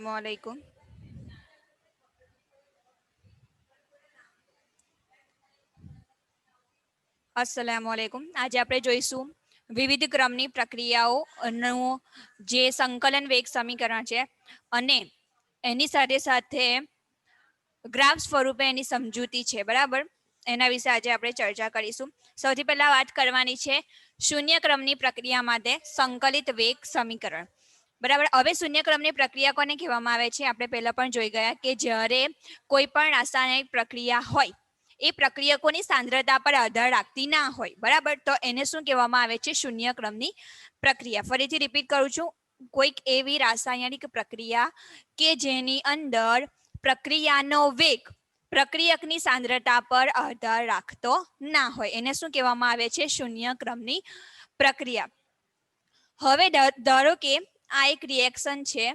वालेकुम। अस्सलामुअलैकुम। आज આપણે જોઈશું વિવિધ ક્રમની પ્રક્રિયાઓનું જે સંકલન વેગ સમીકરણ છે અને એની સાથે સાથે ગ્રાફ સ્વરૂપે એની સમજૂતી છે, બરાબર? એના વિશે આજે આપણે ચર્ચા કરીશું. સૌથી પહેલા વાત કરવાની છે શૂન્ય ક્રમની પ્રક્રિયા માટે સંકલિત વેગ સમીકરણ, બરાબર? હવે શૂન્ય ક્રમની પ્રક્રિયા કોને કહેવામાં આવે છે? આપણે પહેલા પણ જોઈ ગયા કે જ્યારે કોઈ પણ રાસાયણિક પ્રક્રિયા હોય એ પ્રક્રિયકોની સાંદ્રતા પર આધાર રાખતી ના હોય, બરાબર? તો એને શું કહેવામાં આવે છે? શૂન્ય ક્રમની પ્રક્રિયા. ફરીથી રિપીટ કરું છું, કોઈક એવી રાસાયણિક પ્રક્રિયા કે જેની અંદર પ્રક્રિયાનો વેગ પ્રક્રિયકની સાંદ્રતા પર આધાર રાખતો ના હોય, એને શું કહેવામાં આવે છે? શૂન્ય ક્રમની પ્રક્રિયા. હવે ધારો કે આ એક રિએક્શન છે,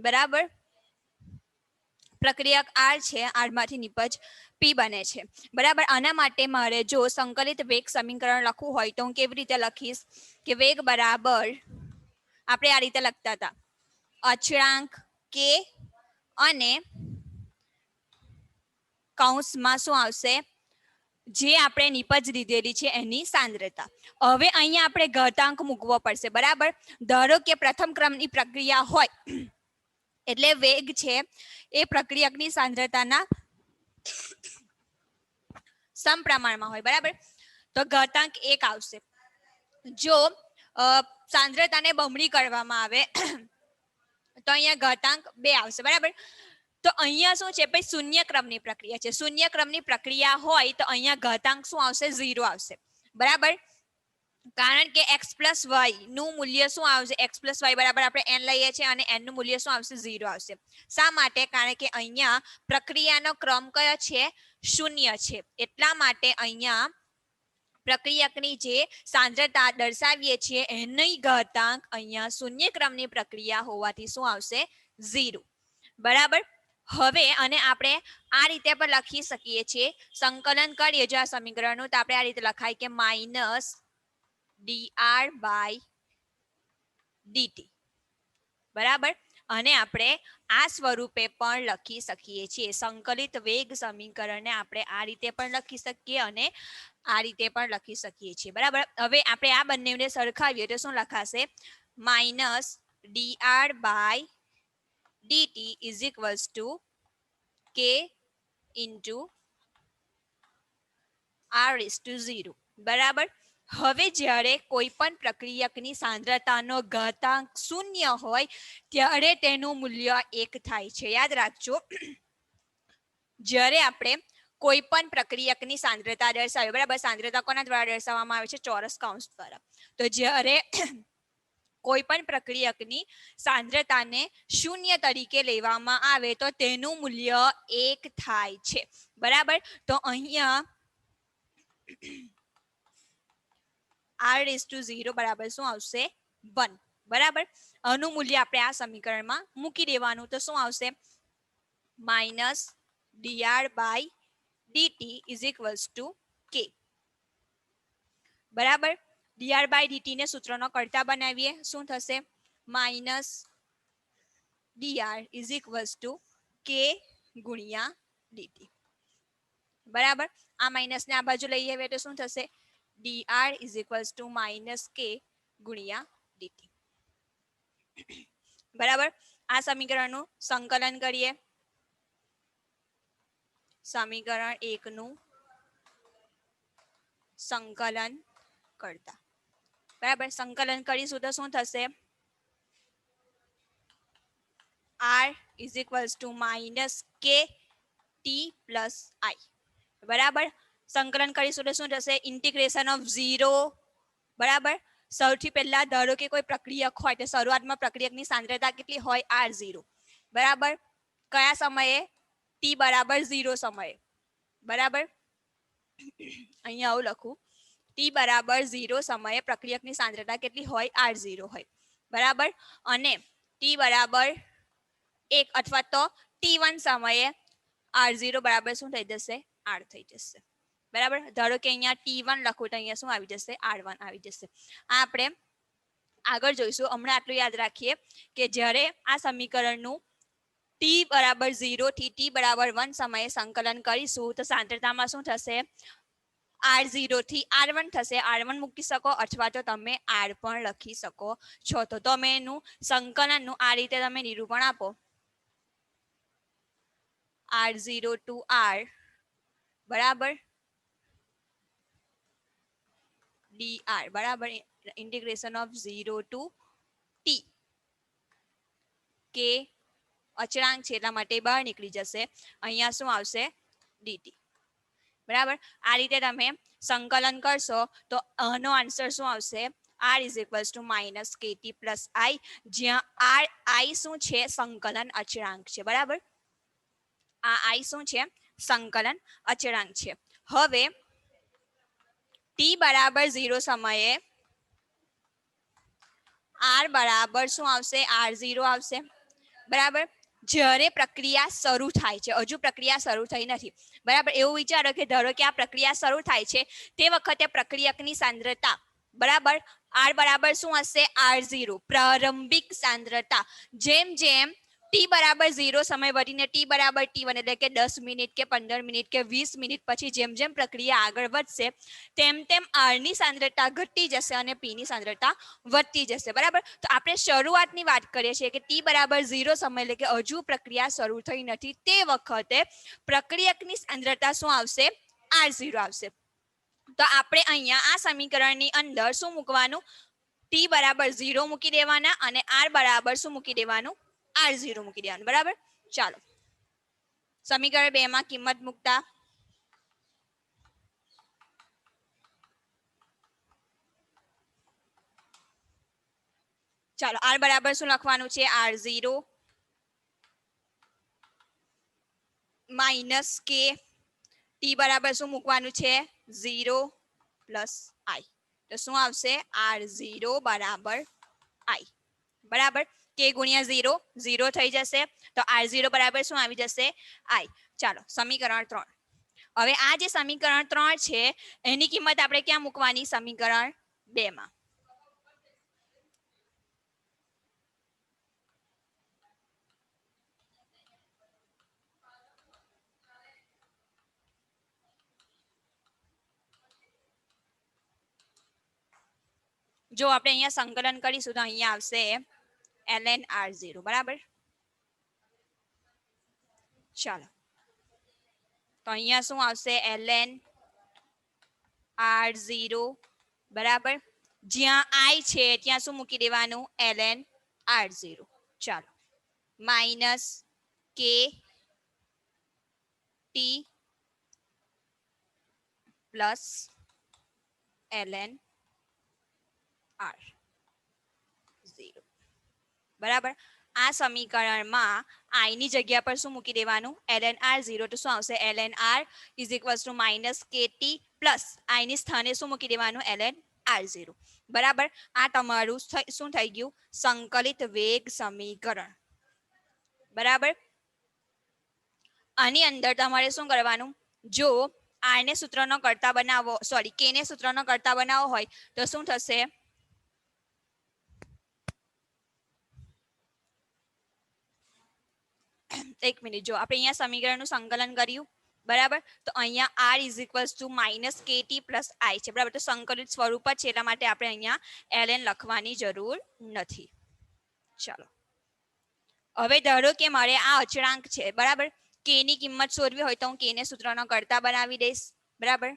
બરાબર? પ્રક્રિયક આર છે, આરમાંથી નિપજ પી બને છે, બરાબર? આના માટે મારે જો સંકલિત વેગ સમીકરણ લખવું હોય તો હું કેવી રીતે લખીશ કે વેગ બરાબર, આપણે આ રીતે લખતા હતા, અચળાંક કે અને કૌંસમાં શું આવશે? જે આપણે નિપજ લીધેલી છે એની સાંદ્રતા. હવે અહીંયા આપણે ઘાતાંક મૂકવો પડશે, બરાબર? ધારો કે પ્રથમ ક્રમની પ્રક્રિયા હોય એટલે વેગ છે એ પ્રક્રિયકની સાંદ્રતાના સમપ્રમાણમાં હોય, બરાબર? તો ઘાતાંક 1 આવશે. જો સાંદ્રતાને બમણી કરવામાં આવે તો અહીંયા ઘાતાંક 2 આવશે, બરાબર? તો અહીંયા શું છે? ભાઈ શૂન્ય ક્રમની પ્રક્રિયા છે. શૂન્ય ક્રમની પ્રક્રિયા હોય તો અહીંયા ઘાતાંક શું આવશે? 0 આવશે, બરાબર? કારણ કે x પ્લસ વાય નું મૂલ્ય શું આવશે? x પ્લસ વાય બરાબર આપણે n લઈએ છીએ અને n નું મૂલ્ય શું આવશે? 0 આવશે. શા માટે? કારણ કે અહીંયા પ્રક્રિયાનો ક્રમ કયો છે? શૂન્ય છે. એટલા માટે અહીંયા પ્રક્રિયકની જે સાંદ્રતા દર્શાવીએ છીએ એની ઘાતાંક અહીંયા શૂન્ય ક્રમની પ્રક્રિયા હોવાથી શું આવશે? 0, બરાબર? હવે અને આપણે આ રીતે પણ લખી શકીએ છીએ, સંકલન કરીએ જો આ સમીકરણનું, તો આપણે આ રીતે લખાય કે માઇનસ dr બાય dt, બરાબર? અને આપણે આ સ્વરૂપે પણ લખી શકીએ છીએ. સંકલિત વેગ સમીકરણને આપણે આ રીતે પણ લખી શકીએ અને આ રીતે પણ લખી શકીએ છીએ, બરાબર? હવે આપણે આ બંનેને સરખાવીએ તો શું લખાશે? Minus dr by dt is equals to k into r is to 0, બરાબર? હવે જ્યારે કોઈ પણ પ્રક્રિયકની સાંદ્રતાનો ઘાતાંક શૂન્ય હોય ત્યારે તેનું મૂલ્ય 1 થાય છે. યાદ રાખજો, જ્યારે આપણે કોઈ પણ પ્રક્રિયકની સાંદ્રતા દર્શાવે, બરાબર? સાંદ્રતા કોના દ્વારા દર્શાવવામાં આવે છે? ચોરસ કૌંસ દ્વારા. તો જ્યારે કોઈ પણ પ્રક્રિયકની સાંદ્રતાને શૂન્ય તરીકે લેવામાં આવે તો તેનું મૂલ્ય 1 થાય છે, બરાબર? તો અહીંયા r is to 0 બરાબર શું આવશે? 1, બરાબર? આનું મૂલ્ય આપણે આ સમીકરણમાં મૂકી દેવાનું, તો શું આવશે? Minus dr by dt is equals to k, બરાબર? dr બાય dt ને સૂત્રનો કરતા બનાવીએ, શું થશે? Minus dr is equals to k ગુણ્યા dt, બરાબર? આ માઇનસ ને આ બાજુ લઈ આવીએ તો શું થશે? dr is equals to minus k ગુણ્યા dt, બરાબર? આ સમીકરણનું સંકલન કરીએ. સમીકરણ 1 નું સંકલન કરતા, બરાબર? સંકલન કરીશું તો શું થશે? r is equals to minus k t plus i, બરાબર? સંકલન કરીશું તો શું થશે? ઇન્ટિગ્રેશન ઓફ 0, બરાબર? સૌથી પહેલા ધારો કે કોઈ પ્રક્રિયક હોય તો શરૂઆતમાં પ્રક્રિયકની સાંદ્રતા કેટલી હોય? r0, બરાબર? કયા સમયે? t બરાબર 0 સમયે, બરાબર? અહીંયા આવું લખું, t બરાબર 0 સમયે પ્રક્રિયકની સાંદ્રતા કેટલી હોય? r0 હોય, બરાબર? અને t બરાબર 1 અથવા તો t1 સમયે r0 બરાબર શું થઈ જશે? r થઈ જશે, બરાબર? ધારો કે અહીંયા t1 લખું તો અહીંયા શું આવી જશે? r1 આવી જશે. આ આપણે આગળ જોઈશું. હમણાં આટલું યાદ રાખીએ કે જ્યારે આ સમીકરણનું ટી બરાબર 0 થી ટી બરાબર 1 સમયે સંકલન કરીશું તો સાંદ્રતામાં શું થશે R0 થી R1 થશે. R1 મૂકી શકો અથવા તો તમે R પણ લખી શકો છો. તો તમે એનું સંકલનનું આ રીતે તમે નિરૂપણ આપો. R0 to R બરાબર dr બરાબર ઇન્ટિગ્રેશન ઓફ 0 to t કે અચળાંક છે એટલા માટે બહાર નીકળી જશે. અહીંયા શું આવશે dt બરાબર. આ રીતે તમે સંકલન કરશો તો આનો આન્સર શું આવશે r is equals to minus kt plus I જ્યાં r I શું છે સંકલન અચળાંક છે બરાબર. આ I શું છે સંકલન અચળાંક છે. હવે t બરાબર 0 સમયે r બરાબર શું આવશે r0 આવશે બરાબર. જ્યારે પ્રક્રિયા શરૂ થાય છે હજુ પ્રક્રિયા શરૂ થઈ નથી બરાબર. એવું વિચારો કે ધારો કે આ પ્રક્રિયા શરૂ થાય છે તે વખતે પ્રક્રિયકની સાંદ્રતા બરાબર r બરાબર શું હશે r0 પ્રારંભિક સાંદ્રતા. જેમ જેમ t બરાબર 0 સમય વધીને t બરાબર t1 એટલે કે 10 મિનિટ કે 15 મિનિટ કે 20 મિનિટ પછી જેમ જેમ પ્રક્રિયા આગળ વધશે તેમ તેમ r ની સાંદ્રતા ઘટી જશે અને p ની સાંદ્રતા વધતી જશે બરાબર. તો આપણે શરૂઆતની વાત કરીએ છીએ કે t બરાબર 0 સમય એટલે કે હજુ પ્રક્રિયા શરૂ થઈ નથી તે વખતે પ્રક્રિયકની સાંદ્રતા શું આવશે r0 આવશે. તો આપણે અહીંયા આ સમીકરણની અંદર શું મૂકવાનું t બરાબર 0 મૂકી દેવાના અને r બરાબર શું મૂકી દેવાનું r0 મૂકી દેવાનું બરાબર. ચાલો સમીકરણ 2 માં કિંમત મૂકતા ચાલો r બરાબર શું લખવાનું છે r0 માઇનસ કે t બરાબર શું મૂકવાનું છે 0 પ્લસ I તો શું આવશે r0 બરાબર I બરાબર. k ગુણ્યા 0 0 થઈ જશે તો r0 બરાબર શું આવી જશે I. ચાલો સમીકરણ 3. હવે આ જે સમીકરણ 3 છે એની કિંમત આપણે ક્યાં મૂકવાની સમીકરણ 2 માં. જો આપણે અહીંયા સંકલન કરીશું તો અહીંયા આવશે ln r0 બરાબર. ચાલો તો અહીંયા શું આવશે ln r0 બરાબર. જ્યાં I છે ત્યાં શું મૂકી દેવાનું ln r0. ચાલો માઇનસ કે t પ્લસ ln r0 બરાબર. આ સમીકરણમાં I ની જગ્યા પર શું મૂકી દેવાનું ln r0 તો શું આવશે ln r is equals to minus kt plus I ની સ્થાને શું મૂકી દેવાનું ln r0 બરાબર. આ તમારું શું થઈ ગયું સંકલિત વેગ સમીકરણ બરાબર. આની અંદર તમારે શું કરવાનું જો r ને સૂત્રનો કરતા બનાવો સોરી k ને સૂત્રનો કરતા બનાવવો હોય તો શું થશે એક મિનિટ. જો આપણે અહીંયા સમીકરણનું સંકલન કર્યું બરાબર તો અહીંયા r is equals to minus kt plus I છે બરાબર. તો સંકલિત સ્વરૂપ જ છે એટલા માટે આપણે અહીંયા ln લખવાની જરૂર નથી. ચાલો હવે ધારો કે મારે આ અચળાંક છે બરાબર. k ની કિંમત શોધવી હોય તો હું k ને સૂત્રનો કરતા બનાવી દઈશ બરાબર.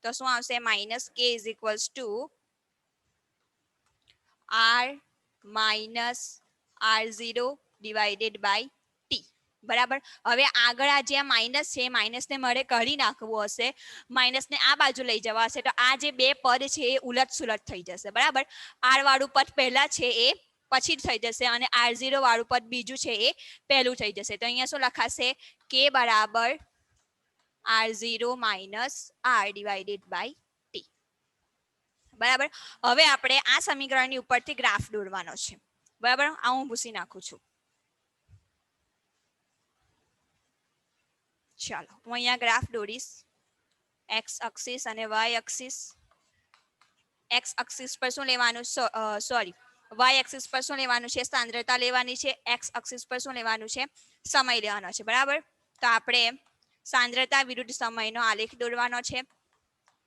તો શું આવશે minus k is equals to r minus r0 divided by બરાબર. હવે આગળ આ જે માઇનસ છે માઇનસ ને મારે કાઢી નાખવું હશે માઇનસ ને આ બાજુ લઈ જવા હશે તો આ જે બે પદ છે એ ઉલટ સુલટ થઈ જશે બરાબર. r વાળું પદ પહેલા છે એ પછી થઈ જશે અને r0 વાળું પદ બીજું છે એ પહેલું થઈ જશે. તો અહીંયા શું લખાશે k બરાબર r0 minus r divided by t બરાબર. હવે આપણે આ સમીકરણની ઉપરથી ગ્રાફ દોરવાનો છે બરાબર. આ હું ભૂસી નાખું છું. ચાલો હું અહીંયા ગ્રાફ દોરીશ x એક્સિસ અને y એક્સિસ. x એક્સિસ પર શું લેવાનું સોરી વાય એક્સિસ પર શું લેવાનું છે? સાંદ્રતા લેવાની છે. એક્સ એક્સિસ પર શું લેવાનું છે? સમય લેવાનો છે. બરાબર, તો આપણે સાંદ્રતા વિરુદ્ધ સમયનો આલેખ દોરવાનો છે.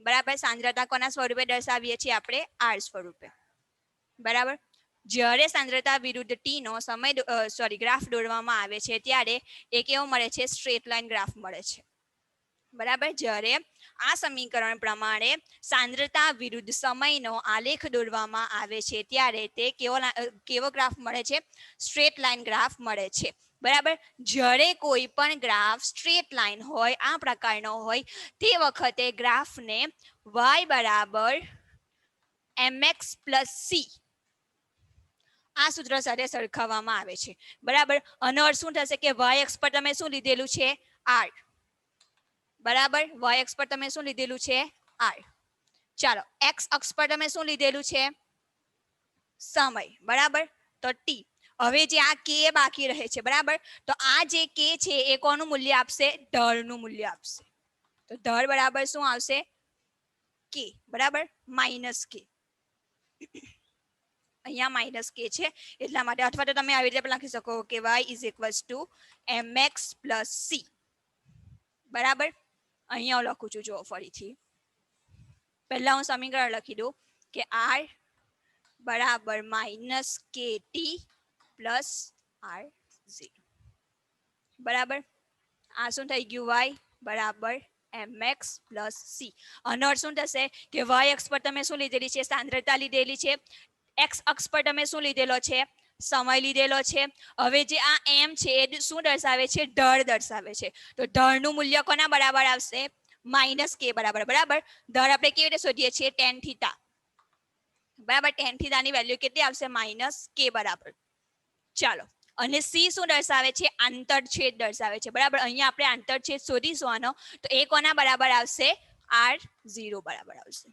બરાબર, સાંદ્રતા કોના સ્વરૂપે દર્શાવીએ છીએ? આપણે આર સ્વરૂપે. બરાબર, જ્યારે સાંદ્રતા વિરુદ્ધ ટી નો સમય ગ્રાફ દોરવામાં આવે છે ત્યારે એ કેવો મળે છે? સ્ટ્રેટ લાઈન ગ્રાફ મળે છે. બરાબર, જ્યારે આ સમીકરણ પ્રમાણે સાંદ્રતા વિરુદ્ધ સમયનો આલેખ દોરવામાં આવે છે ત્યારે તે કેવો ગ્રાફ મળે છે? સ્ટ્રેટ લાઈન ગ્રાફ મળે છે. બરાબર, જ્યારે કોઈ પણ ગ્રાફ સ્ટ્રેટ લાઈન હોય, આ પ્રકારનો હોય, તે વખતે ગ્રાફને y બરાબર mx પ્લસ c આ સૂત્ર સાથે સરખાવવામાં આવે છે. બરાબર, આનો અર્થ શું થશે કે y અક્ષ પર તમે શું લીધેલું છે? r. બરાબર, y અક્ષ પર તમે શું લીધેલું છે? r. ચાલો, x અક્ષ પર તમે શું લીધેલું છે? સમય. બરાબર, તો t. હવે જે આ k બાકી રહે છે, બરાબર, તો આ જે k છે એ કોનું મૂલ્ય આપશે? ઢળનું મૂલ્ય આપશે. તો ઢળ બરાબર શું આવશે? k. બરાબર, માઇનસ k. અહીંયા માઇનસ k છે એટલા માટે, અથવા તો તમે આવી રીતે પણ લખી શકો કે y is equals two mx plus c. બરાબર, અહીંયા હું લખું છું, જો ફરીથી પહેલા હું સમીકરણ લખી દઉં કે r બરાબર માઇનસ કે ટી પ્લસ r 0. બરાબર, આ શું થઈ ગયું? y બરાબર mx પ્લસ c. આનો અર્થ શું થશે કે y અક્ષ પર તમે શું લીધેલી છે? સાંદ્રતા લીધેલી છે. એક્સ અક્ષ પર તમે શું લીધેલો છે? સમય લીધેલો છે. હવે જે આ m છે એ શું દર્શાવે છે? ઢળ દર્શાવે છે. તો ઢળનું મૂલ્ય કોના બરાબર આવશે? માઇનસ કે બરાબર. બરાબર, ઢળ આપણે કેવી રીતે શોધીએ છીએ? Ten theta. બરાબર, ટેન થીટાની વેલ્યુ કેટલી આવશે? માઇનસ કે બરાબર. ચાલો, અને સી શું દર્શાવે છે? આંતરછેદ દર્શાવે છે. બરાબર, અહીંયા આપણે આંતરછેદ શોધીશું આનો, તો એ કોના બરાબર આવશે? r0 બરાબર આવશે.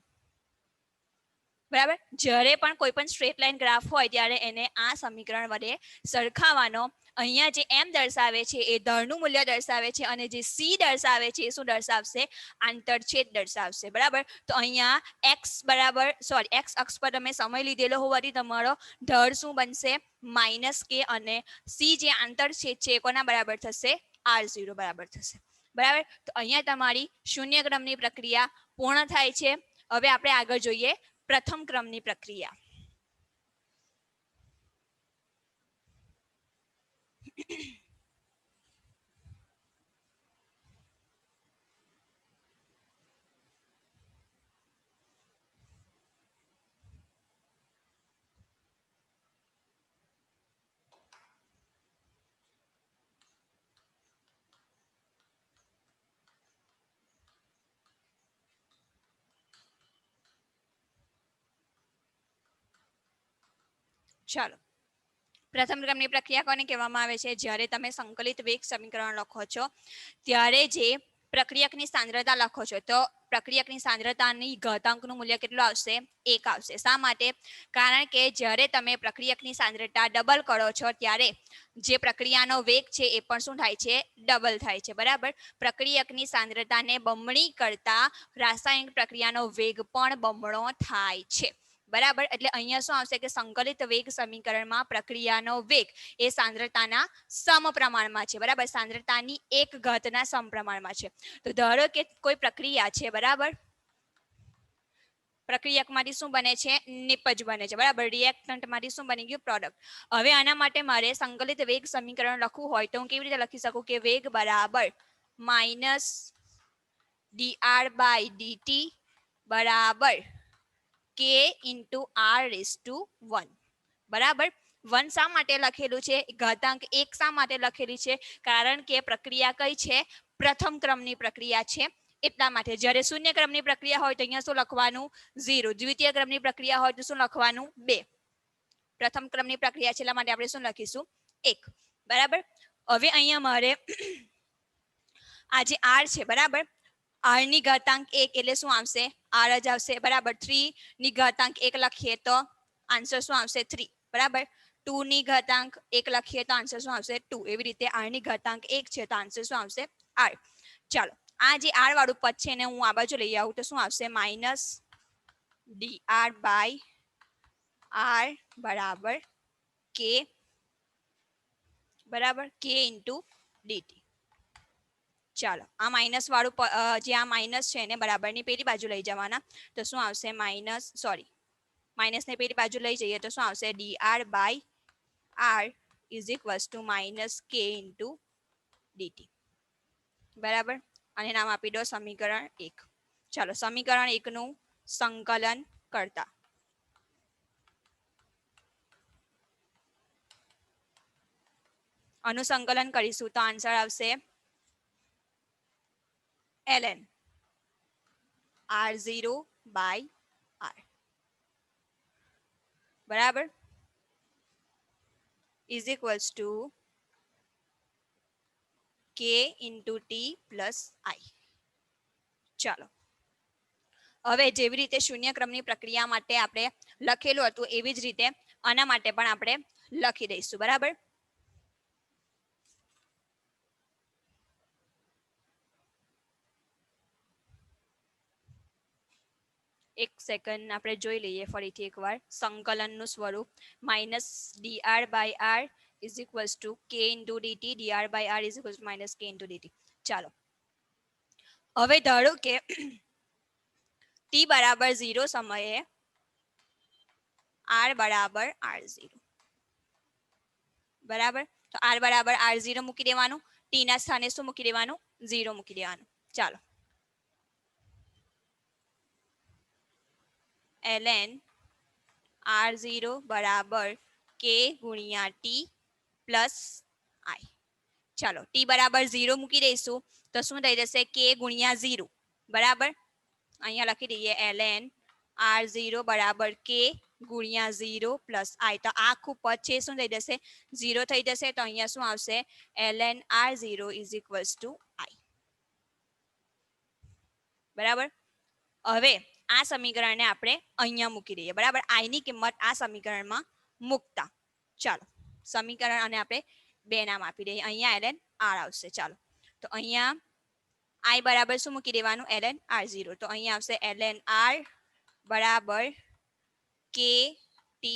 બરાબર, જ્યારે પણ કોઈ પણ સ્ટ્રેટ લાઈન ગ્રાફ હોય ત્યારે એને આ સમીકરણ વડે સરખાવવાનો. અહીંયા જે m દર્શાવે છે એ ઢળનું મૂલ્ય દર્શાવે છે, અને જે c દર્શાવે છે એ શું દર્શાવશે? આંતરછેદ દર્શાવશે. બરાબર, તો અહીંયા એક્સ અક્ષ પર તમે સમય લીધેલો હોવાથી તમારો ઢળ શું બનશે? માઇનસ કે, અને c જે આંતરછેદ છે એ કોના બરાબર થશે? r0 બરાબર થશે. બરાબર, તો અહીંયા તમારી શૂન્ય ક્રમની પ્રક્રિયા પૂર્ણ થાય છે. હવે આપણે આગળ જોઈએ પ્રથમ ક્રમની પ્રક્રિયા. ચાલો, પ્રથમ ક્રમની પ્રક્રિયા કોને કહેવામાં આવે છે? જ્યારે તમે સંકલિત વેગ સમીકરણ લખો છો ત્યારે જે પ્રક્રિયકની સાંદ્રતા લખો છો, તો પ્રક્રિયકની સાંદ્રતાની ઘાતાંકનું મૂલ્ય કેટલું આવશે? 1 આવશે. શા માટે? કારણ કે જ્યારે તમે પ્રક્રિયકની સાંદ્રતા ડબલ કરો છો ત્યારે જે પ્રક્રિયાનો વેગ છે એ પણ શું થાય છે? ડબલ થાય છે. બરાબર, પ્રક્રિયકની સાંદ્રતાને બમણી કરતા રાસાયણિક પ્રક્રિયાનો વેગ પણ બમણો થાય છે. બરાબર, એટલે અહીંયા શું આવશે કે સંકલિત વેગ સમીકરણમાં પ્રક્રિયાનો વેગ એ સાંદ્રતાના સમપ્રમાણમાં છે. બરાબર, સાંદ્રતાની 1/ના સમપ્રમાણમાં છે. તો ધારો કે કોઈ પ્રક્રિયા છે, બરાબર, પ્રક્રિયકમાંથી શું બને છે? નિપજ બને છે. બરાબર, રિએક્ટન્ટમાંથી શું બની ગયું? પ્રોડક્ટ. હવે આના માટે મારે સંકલિત વેગ સમીકરણ લખવું હોય તો હું કેવી રીતે લખી શકું કે વેગ બરાબર માઇનસ dr/dt બરાબર k r⁴ બરાબર. 1 શા માટે લખેલું છે? ઘાતાંક 1 શા માટે લખેલી છે? કારણ કે પ્રક્રિયા કઈ છે? પ્રથમ ક્રમની પ્રક્રિયા છે એટલા માટે. જ્યારે શૂન્ય ક્રમની પ્રક્રિયા હોય તો અહીંયા શું લખવાનું? 0. દ્વિતીય ક્રમની પ્રક્રિયા હોય તો શું લખવાનું? 2. પ્રથમ ક્રમની પ્રક્રિયા છે એટલા માટે આપણે શું લખીશું? 1. બરાબર, હવે અહીંયા મારે આ જે r છે, બરાબર, r ની ઘાતાંક 1 એટલે શું આવશે? r જ આવશે. બરાબર, 3 ની ઘાતાંક 1 લખીએ તો આન્સર શું આવશે? 3. બરાબર, 2 ની ઘાતાંક 1 લખીએ તો આન્સર શું આવશે? 2. એવી રીતે r ની ઘાતાંક 1 છે તો આન્સર શું આવશે? r. ચાલો, આ જે r વાળું પદ છે ને હું આ બાજુ લઈ આવું તો શું આવશે? માઇનસ dr/r આર બરાબર કે બરાબર કે ઇન્ટુ ડીટી. ચાલો આ માઇનસ વાળું જે આ માઇનસ છે એને બરાબરની પેલી બાજુ લઈ જવાના, તો શું આવશે માઇનસ, સોરી માઇનસ ને પેલી બાજુ લઈ જઈએ તો શું આવશે dr by r is equals to minus k into DT. બરાબર, અને નામ આપી દો સમીકરણ 1. ચાલો સમીકરણ 1 નું સંકલન કરતા અનુસંકલન કરીશું તો આન્સર આવશે ln r0 બાય r બરાબર is equals to k into t plus i. ચાલો હવે જેવી રીતે શૂન્ય ક્રમની પ્રક્રિયા માટે આપણે લખેલું હતું એવી જ રીતે આના માટે પણ આપણે લખી દઈશું. બરાબર, એક સેકન્ડ આપણે જોઈ લઈએ ફરીથી એકવાર. સંકલનનું સ્વરૂપ minus dr by r is equals to k into dt, dr by r is equals to minus k into dt. ચાલો હવે ધારો કે t બરાબર 0 સમયે r બરાબર r0. બરાબર, તો r બરાબર r0 મૂકી દેવાનું, t ના સ્થાને શું મૂકી દેવાનું 0 મૂકી દેવાનું. ચાલો ln r0 બરાબર k ગુણ્યા t પ્લસ i. ચાલો t બરાબર 0 મૂકી દઈશું તો શું થઈ જશે k ગુણ્યા 0. બરાબર, અહીંયા લખી દઈએ ln r0 બરાબર k ગુણ્યા 0 પ્લસ i. તો આ આખું પદ છે શું થઈ જશે 0 થઈ જશે, તો અહીંયા શું આવશે ln r0 is equals two i. બરાબર, હવે આ સમીકરણને આપણે અહીંયા મૂકી દઈએ. બરાબર, i ની કિંમત આ સમીકરણમાં મૂકતા ચાલો સમીકરણ અને આપણે બે નામ આપી દઈએ. અહીંયા ln r આવશે. ચાલો તો અહીંયા i બરાબર શું મૂકી દેવાનું ln r0. તો અહીંયા આવશે ln r બરાબર k t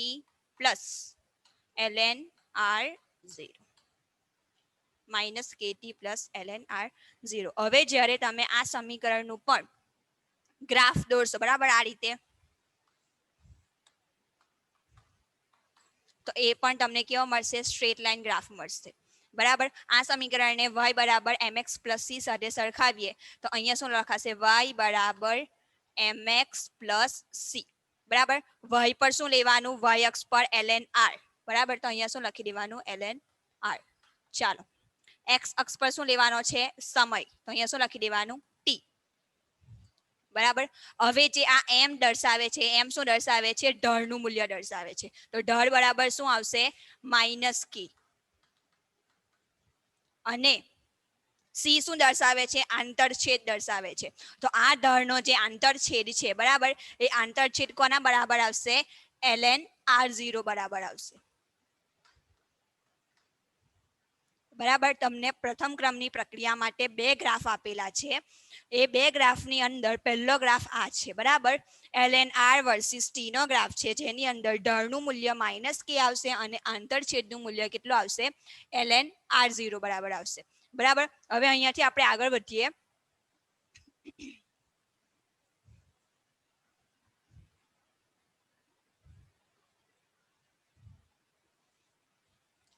plus ln r0 minus kt plus ln r0. હવે જ્યારે તમે આ સમીકરણનું પણ ગ્રાફ દોરશો બરાબર આ રીતે, તો એ પણ તમને કેવો મળશે સ્ટ્રેટ લાઈન ગ્રાફ મળશે. બરાબર, આ સમીકરણને y બરાબર mx પ્લસ c સાથે સરખાવીએ તો અહીંયા શું લખાશે y બરાબર mx પ્લસ c. બરાબર, y પર શું લેવાનું y અક્ષ પર ln r. બરાબર, તો અહીંયા શું લખી દેવાનું ln r. ચાલો x અક્ષ પર શું લેવાનો છે સમય, તો અહીંયા શું લખી દેવાનું t. બરાબર, હવે જે આ m દર્શાવે છે એમ શું દર્શાવે છે ઢળનું મૂલ્ય દર્શાવે છે. તો ઢળ બરાબર શું આવશે માઇનસ k, અને c શું દર્શાવે છે આંતરછેદ દર્શાવે છે. તો આ ઢળનો જે આંતરછેદ છે બરાબર એ આંતરછેદ કોના બરાબર આવશે ln r0 બરાબર આવશે. બરાબર, તમને પ્રથમ ક્રમની પ્રક્રિયા માટે બે ગ્રાફ આપેલા છે. એ બે ગ્રાફની અંદર પહેલો ગ્રાફ આ છે. બરાબર, ln r વર્સિસ t નો ગ્રાફ છે જેની અંદર ઢળનું મૂલ્ય માઇનસ k આવશે અને આંતરછેદનું મૂલ્ય કેટલું આવશે ln r0 બરાબર આવશે. બરાબર, હવે અહીંયાથી આપણે આગળ વધીએ.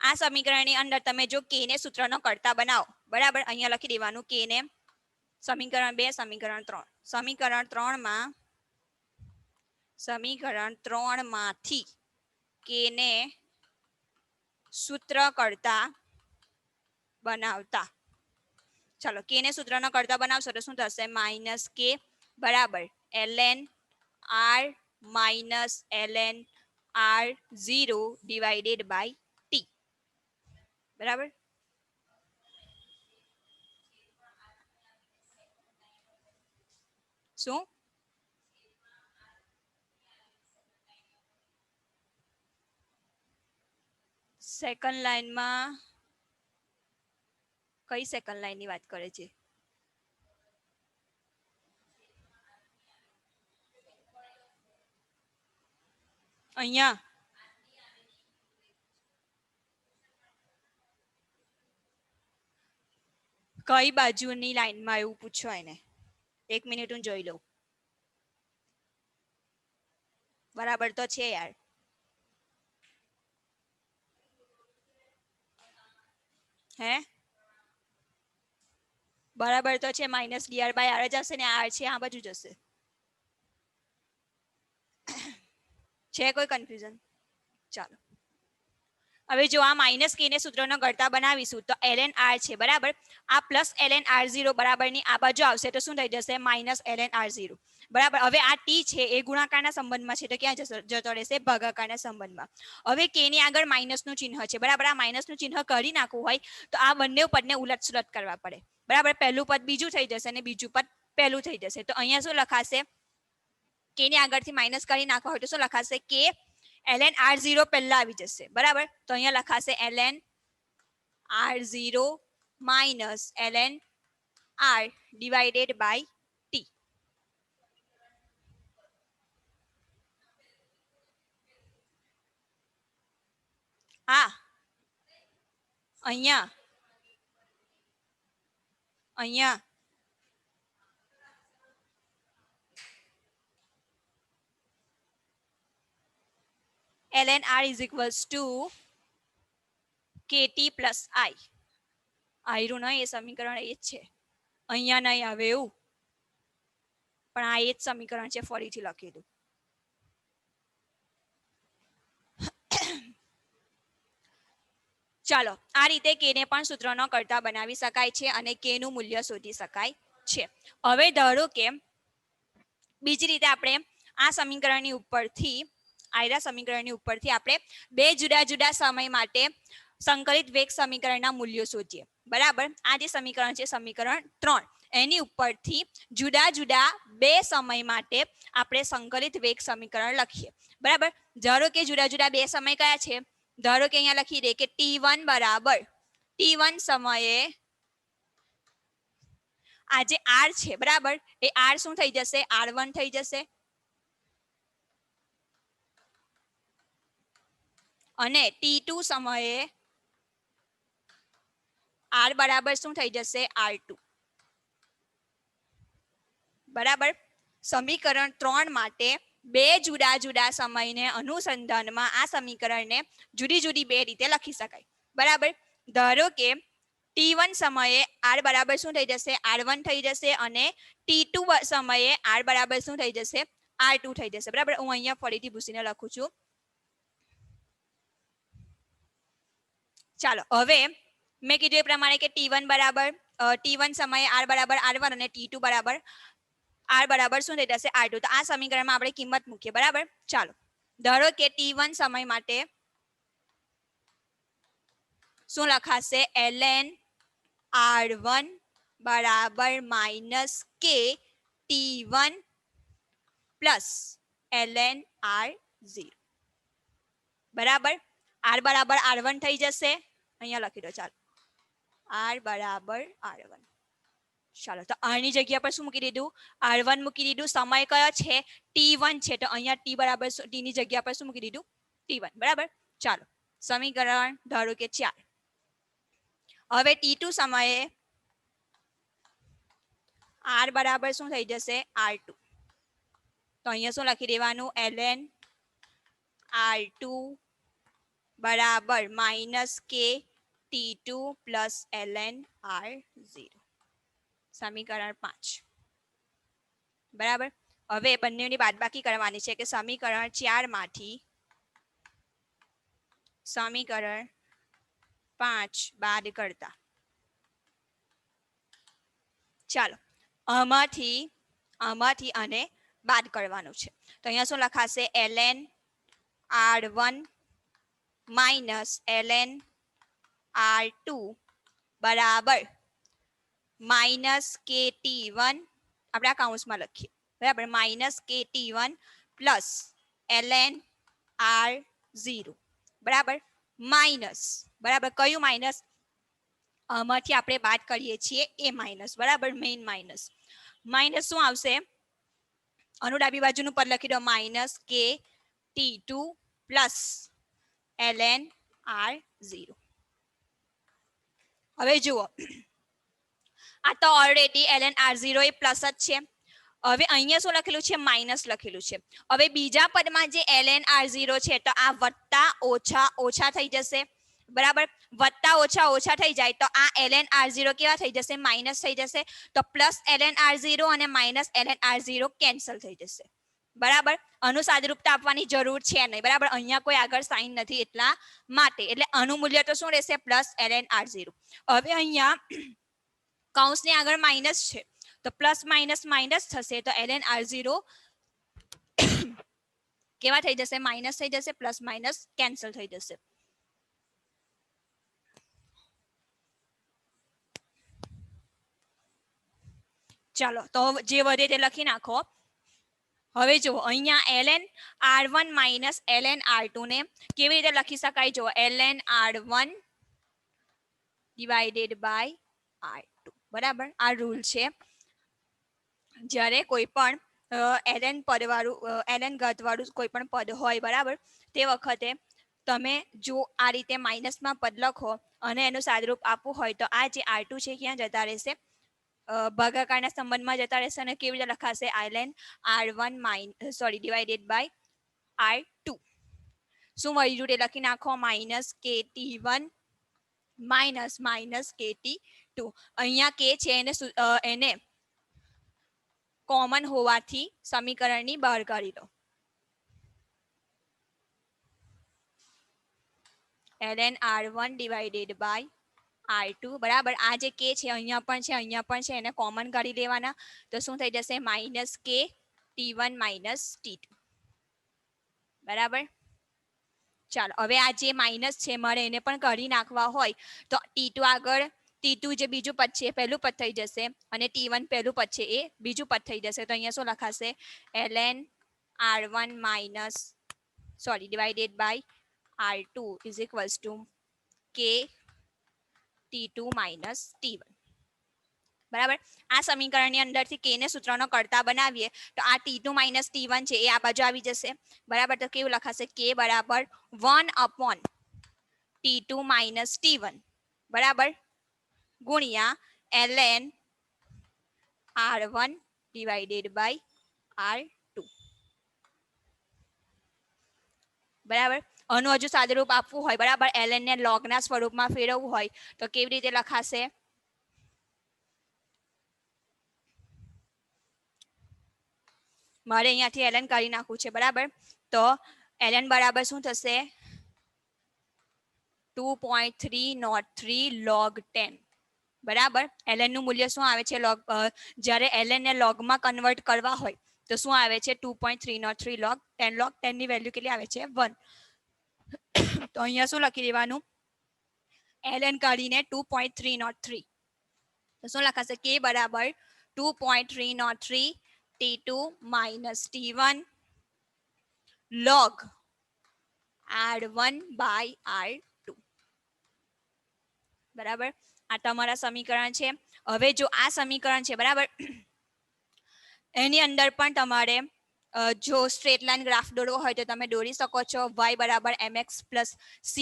આ સમીકરણની અંદર તમે જો k ને સૂત્રનો કરતા બનાવો બરાબર, અહીંયા લખી દેવાનું k ને સમીકરણ 2 સમીકરણ 3. સમીકરણ 3 માંથી k ને સૂત્ર કરતા બનાવતા. ચાલો k ને સૂત્રનો કરતા બનાવશો તો શું થશે માઇનસ k બરાબર ln r minus ln r0 divided by t. બરાબર, શું સેકન્ડ લાઈનમાં કઈ સેકન્ડ લાઈન ની વાત કરે છે અહીંયા કઈ બાજુની લાઈનમાં એવું પૂછો એને. 1 મિનિટ હું જોઈ લઉં. બરાબર તો છે યાર. હે બરાબર તો છે. માઇનસ ડીઆર બાય આર જ હશે ને. આર છે આ બાજુ જશે. છે કોઈ કન્ફ્યુઝન? ચાલો હવે જો આ માઇનસ કે ને સૂત્રનો ગળતા બનાવીશું તો ln r છે બરાબર. આ પ્લસ ln r0 બરાબરની આ બાજુ આવશે તો શું થઈ જશે માઇનસ ln r0 બરાબર. હવે આ t છે એ ગુણાકારના સંબંધમાં છે તો ક્યાં જતો રહેશે ભાગાકારના સંબંધમાં. હવે કે ની આગળ માઇનસનું ચિહ્ન છે બરાબર. આ માઇનસનું ચિહ્ન કરી નાખવું હોય તો આ બંને પદને ઉલટ સુલટ કરવા પડે બરાબર. પહેલું પદ બીજું થઈ જશે અને બીજું પદ પહેલું થઈ જશે. તો અહીંયા શું લખાશે કે ની આગળથી માઇનસ કરી નાખવા હોય તો શું લખાશે કે ln r0 પહેલા આવી જશે બરાબર. તો અહીંયા લખાશે ln r0 minus ln r divided by t. હા અહીંયા અહીંયા ln r is equals to kt plus i. આયરું નહીં એ સમીકરણ એ જ છે. અહીંયા નહીં આવે એવું પણ આ એ જ સમીકરણ છે. ફરીથી લખી દઉં. ચાલો આ રીતે કે ને પણ સૂત્રનો કરતા બનાવી શકાય છે અને કે નું મૂલ્ય શોધી શકાય છે. હવે ધારો કે બીજી રીતે આપણે આ સમીકરણની ઉપરથી આયરા સમીકરણની ઉપરથી આપણે બે જુદા જુદા સમય માટે સંકલિત વેગ સમીકરણના મૂલ્યો શોધીએ બરાબર. આ જે સમીકરણ છે સમીકરણ 3 એની ઉપરથી જુદા જુદા બે સમય માટે આપણે સંકલિત વેગ સમીકરણ લખીએ બરાબર. ધારો કે જુદા જુદા બે સમય કયા છે. ધારો કે અહીંયા લખી દે કે t1 બરાબર t1 સમયે આ જે r છે બરાબર એ r શું થઈ જશે r1 થઈ જશે અને t2 સમયે r બરાબર શું થઈ જશે r2 બરાબર. સમીકરણ 3 માટે બે જુદા જુદા સમયને અનુસંધાનમાં આ સમીકરણને જુદી જુદી બે રીતે લખી શકાય બરાબર. ધારો કે t1 સમયે r બરાબર શું થઈ જશે r1 થઈ જશે અને t2 સમયે r બરાબર શું થઈ જશે r2 થઈ જશે બરાબર. હું અહીંયા ફરીથી ભૂસીને લખું છું. ચાલો હવે મેં કીધું એ પ્રમાણે કે t1 સમયે r બરાબર r1 અને t2 બરાબર r બરાબર શું થઈ જશે r2. તો આ સમીકરણમાં આપણે કિંમત મૂકીએ બરાબર. ચાલો ધારો કે t1 સમય માટે શું લખાશે ln r1 બરાબર minus k t1 plus ln r0 બરાબર. r બરાબર r1 થઈ જશે. અહીંયા લખી દો ચાલો r બરાબર r1. ચાલો તો આની જગ્યા પર શું મૂકી દીધું r1 મૂકી દીધું. સમય કયો છે t1 છે તો અહીંયા t બરાબર t ની જગ્યા પર શું મૂકી દીધું t1 બરાબર. ચાલો સમીકરણ ધારો કે 4. હવે t2 સમયે r બરાબર શું થઈ જશે r2. તો અહીંયા શું લખી દેવાનું ln r2 બરાબર minus k t2 plus ln r0. સમીકરણ 5 બરાબર. હવે બંનેની બાદબાકી કરવાની છે કે સમીકરણ 4 માંથી સમીકરણ 5 બાદ કરતા. ચાલો આમાંથી આને બાદ કરવાનું છે તો અહીંયા શું લખાશે ln r1 minus ln r2 બરાબર માઇનસ kt1 આપણે આ કાઉન્સમાં લખીએ બરાબર minus kt1 plus ln r0 બરાબર માઇનસ બરાબર. કયું માઇનસ આમાંથી આપણે બાદ કરીએ છીએ એ માઇનસ બરાબર. મેઇન માઇનસ શું આવશે આનું ડાબી બાજુનું પદ લખી દો માઇનસ કે t2 પ્લસ ln r0. હવે જુઓ આ તો ઓલરેડી ln r0 એ પ્લસ જ છે. હવે અહીંયા શું લખેલું છે? માઇનસ લખેલું છે. હવે બીજા પદમાં જે ln r0 છે તો આ વત્તા ઓછા ઓછા થઈ જશે. બરાબર, વત્તા ઓછા ઓછા થઈ જાય તો આ ln r0 કેવા થઈ જશે? માઇનસ થઈ જશે. તો પ્લસ ln r0 અને માઇનસ ln r0 કેન્સલ થઈ જશે. બરાબર, આનું સાદુરૂપતા આપવાની જરૂર છે નહીં. બરાબર, અહીંયા કોઈ આગળ સાઇન નથી એટલા માટે. એટલે આનું મૂલ્ય તો શું રહેશે? Plus ln r0. હવે અહીંયા કૌંસની આગળ માઇનસ છે તો પ્લસ માઇનસ માઇનસ થશે તો ln r0 કેવા થઈ જશે? માઇનસ થઈ જશે. પ્લસ માઇનસ કેન્સલ થઈ જશે. ચાલો તો જે વધે તે લખી નાખો. હવે જો અહીંયા ln r1 minus ln r2 ને કેવી રીતે લખી શકાય? જો ln r1 divided by r2. બરાબર, આ રૂલ છે. જ્યારે કોઈ પણ ln પદવાળું ln ઘાતવાળું કોઈ પણ પદ હોય, બરાબર, તે વખતે તમે જો આ રીતે માઇનસમાં પદ લખો અને એનું સાદુરૂપ આપવું હોય તો આ જે r2 છે ક્યાં જતા રહેશે? ભાગાકારના સંબંધમાં જતા રહેશે. અને કેવી રીતે લખાશે? ln r1 divided by r2. શું મળ્યું તે લખી નાખો. Minus kt1 minus minus kt2. અહીંયા કે છે એને કોમન હોવાથી સમીકરણની બહાર કાઢી લો. ln r1 divided by r2. બરાબર, આ જે કે છે અહીંયા પણ છે અહીંયા પણ છે, એને કોમન કાઢી લેવાના. તો શું થઈ જશે? માઇનસ કે t1 માઇનસ t2. બરાબર, ચાલો હવે આ જે માઇનસ છે મારે એને પણ કાઢી નાખવા હોય તો t2 આગળ t2 જે બીજું પદ છે પહેલું પદ થઈ જશે અને t1 પહેલું પદ છે એ બીજું પદ થઈ જશે. તો અહીંયા શું લખાશે? ln r1 minus divided by r2 is equals to k t2 minus t1. બરાબર, આ સમીકરણની અંદરથી k ને સૂત્રનો કરતા બનાવીએ તો આ t2 માઇનસ t1 છે એ આ બાજુ આવી જશે. બરાબર, તો કેવું લખાશે? k બરાબર 1 અપોન t2 માઇનસ t1 બરાબર ગુણ્યા ln r1 divided by r2. બરાબર, આનું હજુ સાદુરૂપ આપવું હોય, બરાબર, ln ને લોગના સ્વરૂપમાં ફેરવવું હોય તો કેવી રીતે લખાશે? મારે અહીંયાથી ln કાઢી નાખવું છે. બરાબર, તો ln બરાબર શું થશે? 2.303 log 10. બરાબર, ln નું મૂલ્ય શું આવે છે? log જ્યારે ln ને લોગમાં કન્વર્ટ કરવા હોય તો શું આવે છે? 2.303 log 10. log 10 ની વેલ્યુ કેટલી આવે છે? 1. તો અહીંયા શું લખી દેવાનું? ln કાઢીને 2.303. તો શું લખાશે? k બરાબર 2.303 t2 minus t1 log r1 by r2. બરાબર, આ તમારા સમીકરણ છે. હવે જો આ સમીકરણ છે, બરાબર, એની અંદર પણ તમારે જો સ્ટ્રેટ લાઈન ગ્રાફ દોરવો હોય તો તમે દોરી શકો છો. y બરાબર mx પ્લસ c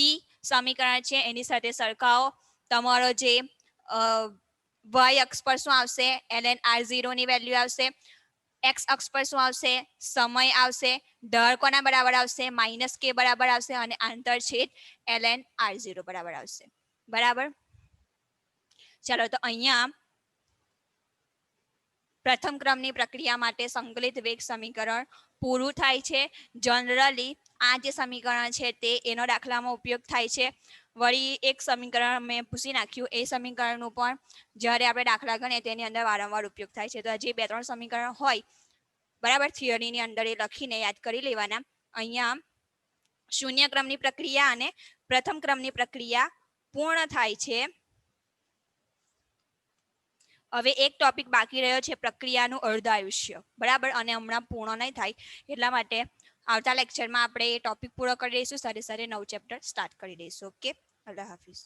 સમીકરણ છે, એની સાથે સરખાવો. તમારો જે y અક્ષ પર શું આવશે? ln r0 ની વેલ્યુ આવશે. x અક્ષ પર શું આવશે? સમય આવશે. ઢાળ કોના બરાબર આવશે? માઇનસ k બરાબર આવશે. અને આંતરછેદ ln r0 બરાબર આવશે. બરાબર, ચાલો તો અહીંયા પ્રથમ ક્રમની પ્રક્રિયા માટે સંકલિત વેગ સમીકરણ પૂરું થાય છે. જનરલી આ જે સમીકરણ છે તે એનો દાખલામાં ઉપયોગ થાય છે. વળી એક સમીકરણ મેં પૂછી નાખ્યું, એ સમીકરણનું પણ જ્યારે આપણે દાખલા ગણીએ તેની અંદર વારંવાર ઉપયોગ થાય છે. તો જે 2-3 સમીકરણ હોય, બરાબર, થિયરીની અંદર એ લખીને યાદ કરી લેવાના. અહીંયા શૂન્ય ક્રમની પ્રક્રિયા અને પ્રથમ ક્રમની પ્રક્રિયા પૂર્ણ થાય છે. હવે એક ટોપિક બાકી રહ્યો છે, પ્રક્રિયાનું અર્ધાયુષ્ય. બરાબર, અને હમણાં પૂર્ણ નહીં થાય એટલા માટે આવતા લેક્ચરમાં આપણે એ ટોપિક પૂરો કરી દઈશું. સાથે સાથે નવું ચેપ્ટર સ્ટાર્ટ કરી દઈશું. ઓકે, અલ્લાહ હાફિઝ.